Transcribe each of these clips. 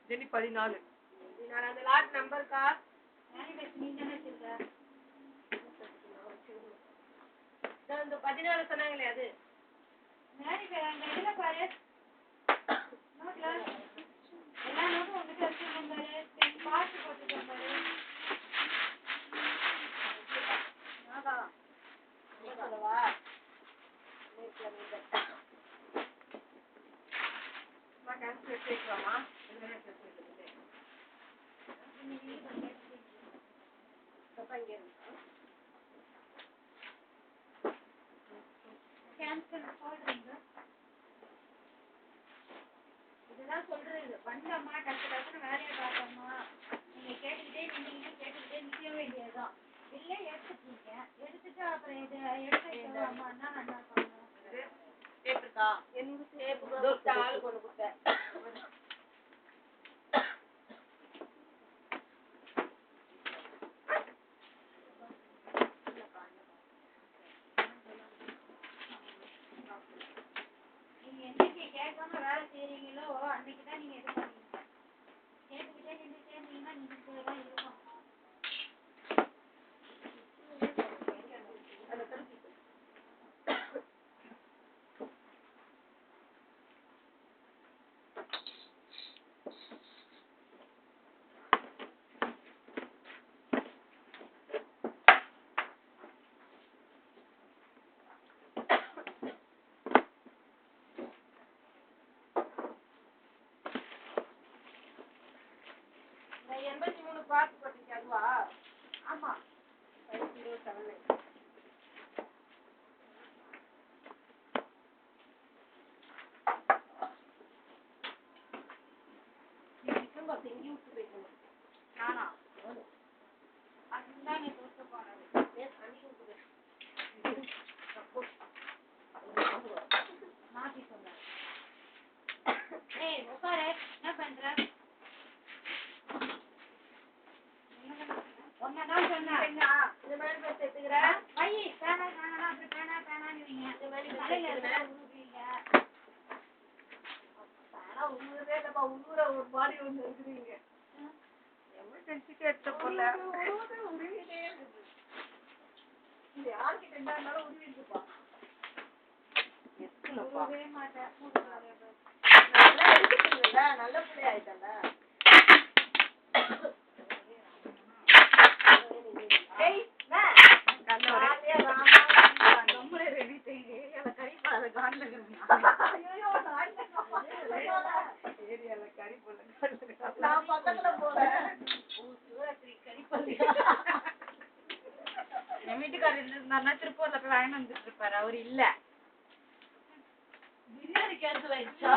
Jenny 14 அந்த lot number கா இந்த 14 சொன்னாங்களே அது பாரு எல்லா நோட்டும் உங்ககிட்ட வச்சிருக்கேன் பாரு பாட்டு போட்டுருக்கேன் பாரு சொல்லவா கேட்கலாமா இதுதான் சொல்றது வந்தம்மா டக்கு டக்குன்னு வேலையை பார்த்தோம்மா நீங்க கேட்டுக்கிட்டே நிக்க வேண்டியதுதான் இல்ல எடுத்துட்டீங்க எடுத்துட்டு அப்புறம் இது எடுத்து அம்மான்னா நல்லா பண்ணணும் டேப் இருக்கா என்னோட டேப் ஆள் கொண்டு கொடுத்தேன் நீங்க என்னைக்கு கேட்காம வேலை செய்யறீங்களோ அன்னைக்குதான் நீங்க இது பண்ணுவீங்க கேட்டுக்கிட்டே நின்று சேர்ந்தீங்கன்னா நீங்க தான் இருக்கும் இந்த 83 பாட்டு போட்டிருக்கேன் அதுவா ஆமா 507 நானா அதுதான் நீ தோற்று போனது மாத்தி சொன்ன ஏய் உட்காரு என்ன பண்ற ஒன்னதான் சொன்னேன் இந்த மாதிரி பேச எடுத்துக்கிற வை பேனா பேனா அப்படி பேனான்னு இந்த மாதிரி தலையில உருவீங்க பேனா உருவதே இல்லப்பா உருவுற ஒரு மாதிரி ஒன்று இருக்கிறீங்க எமர்ஜென்சிக்கு எடுத்த போல உருவிட்டே இருக்குது இது யார்கிட்ட இருந்தாலும் உருவிட்டுப்பா உருவவே மாட்டேன் நல்ல பிள்ளை ஆயிட்டல என் வீட்டுக்காரர் இருந்தாருன்னா திருப்பூர்ல போய் வாங்கி வந்துட்டு இருப்பாரு அவரு இல்ல பிரியாணி கேன்சல் ஆயிடுச்சா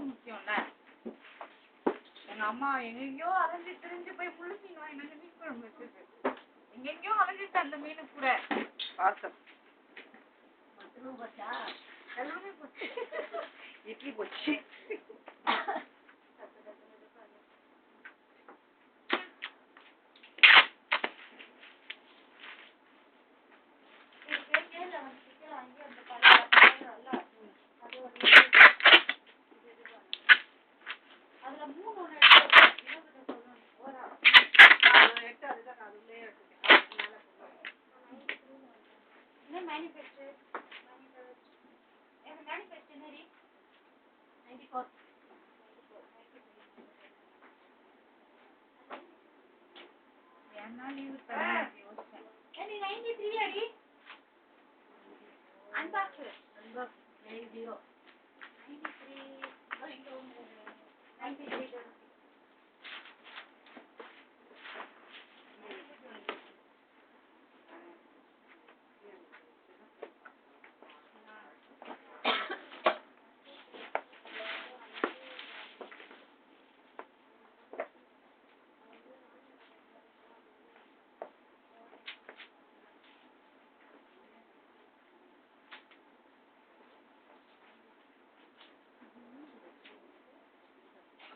முக்கியம்ல எங்க அம்மா எங்கெங்கயோ அலைஞ்சு திரிஞ்சு போய் முழு மீன் வாங்கினாங்க மீன் குழம்பு வச்சிருக்கு எங்கெங்கயோ அலைஞ்சிட்டு அந்த மீனு கூட பார்சல் எல்லாமே போச்சு இட்லி போச்சு ஏன்னா லீவு தரேன் யோசிச்சேன் 93 அடி அன்பாக்ஸ் 90 93 93